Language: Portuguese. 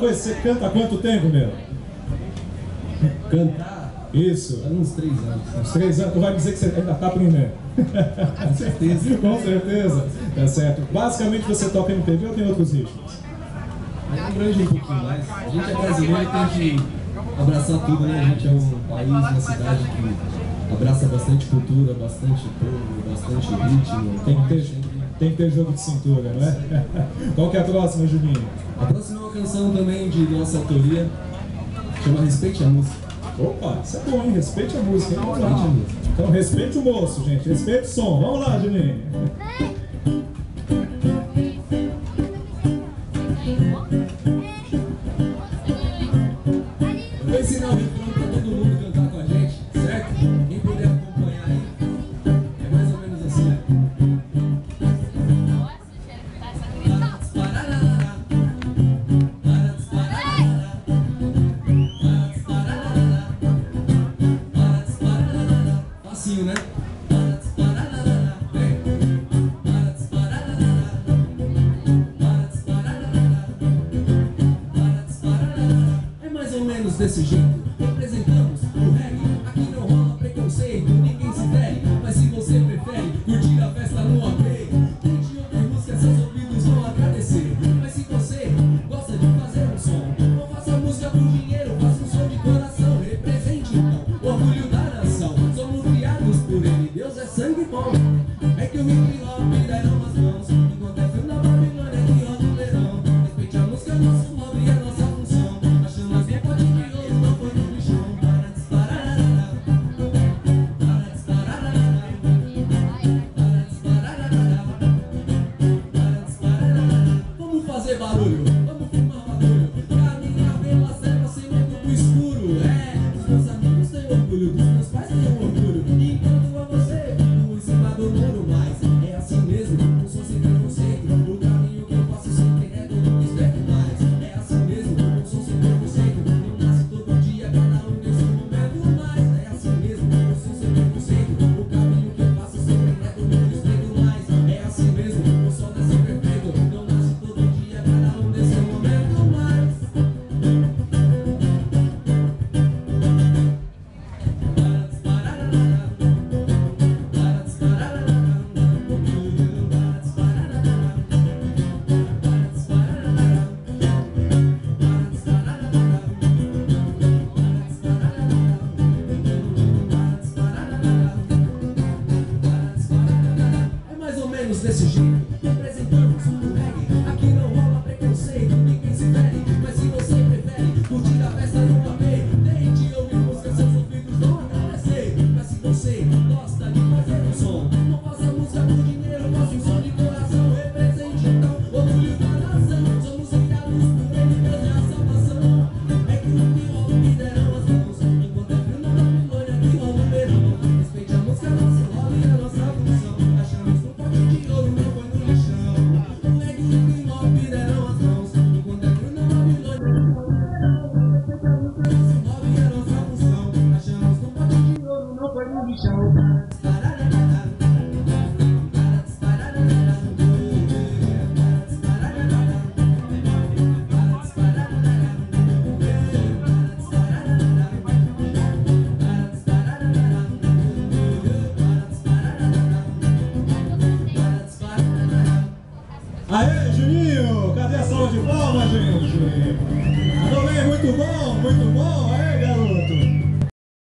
Você canta há quanto tempo, meu? Cantar? Isso. Há uns 3 anos. Uns 3 anos? Tu vai dizer que você ainda tá aprendendo. Com certeza. Com certeza. Tá certo. Basicamente você toca MPB ou tem outros ritmos? Aí abrange um pouquinho mais. A gente é brasileiro e tem que abraçar tudo, né? A gente é um país, uma cidade que abraça bastante cultura, bastante povo, bastante ritmo. Tem que ter jogo de cintura, não é? Qual que é a próxima, Juninho? A próxima é uma canção também de nossa autoria, chama Respeite a Música. Opa, isso é bom, hein? Respeite a música. Hein? Respeite a música. Então respeite o moço, gente. Respeite o som. Vamos lá, Juninho. Eu vou ensinar o refrão pra todo mundo cantar com a gente, certo? Quem puder acompanhar aí, é mais ou menos assim. Facinho, né? É mais ou menos desse jeito. Representamos o reggae. Aqui não rola preconceito, ninguém se fere. Mas se você prefere curtir a festa no AP, tente ouvir música, seus ouvidos vão agradecer. Mas se você gosta de fazer um som, não faça música por dinheiro, faça um som de coração. Represente então o orgulho da nação. Somos criados por ele, Deus é sangue bom. É que o hip hop deram as mãos, enquanto é frio na Babilônia que roda o leirão. Respeite a música, nosso hobby e a nossa função. Achando as minhas pode que ouro não foi no lixão. Para disparar, para disparar, para disparar. Vamos fazer barulho, vamos fumar barulho. Caminhar pela selva sem medo do escuro. É, os meus amigos têm orgulho, dos meus pais têm orgulho. Enquanto a você, fico em cima do muro. Mas é assim mesmo, não sou sem preconceito. O caminho que eu faço sempre é todo respeito. Mas é assim mesmo, não sou sem preconceito. Não nasce todo dia, cada um tem seu momento. Mas é assim mesmo, não sou sem preconceito. O caminho que eu faço sempre é todo respeito. Mas é assim mesmo, o sol nasce perfeito. Não nasce todo dia, cada um tem seu momento. Mas é mais ou menos desse jeito. Representamos o reggae. Aqui não rola preconceito, ninguém se fere. Mas se você prefere curtir a festa no papel, tente ouvir música, seus ouvidos vão agradecer. Mas se você gosta de fazer um som, não faça música por dinheiro, faça um som de coração. Represente então o orgulho da nação. Somos criados por ele, Deus é a salvação. É que o hip hop me deram as mãos, enquanto é frio na Babilônia que rola o verão. Respeite a música, nosso hobby e a nossa função. Achamos um pote de ouro, não foi no lixão. O reggae e o hip hop me deram as mãos, enquanto é frio na Babilônia. Respeite a música, nosso hobby e a nossa função. Achamos um pote de ouro, não foi no lixão. Aê, Juninho! Cadê a salva de palmas, gente? Mandou bem, muito bom, muito bom. Aê!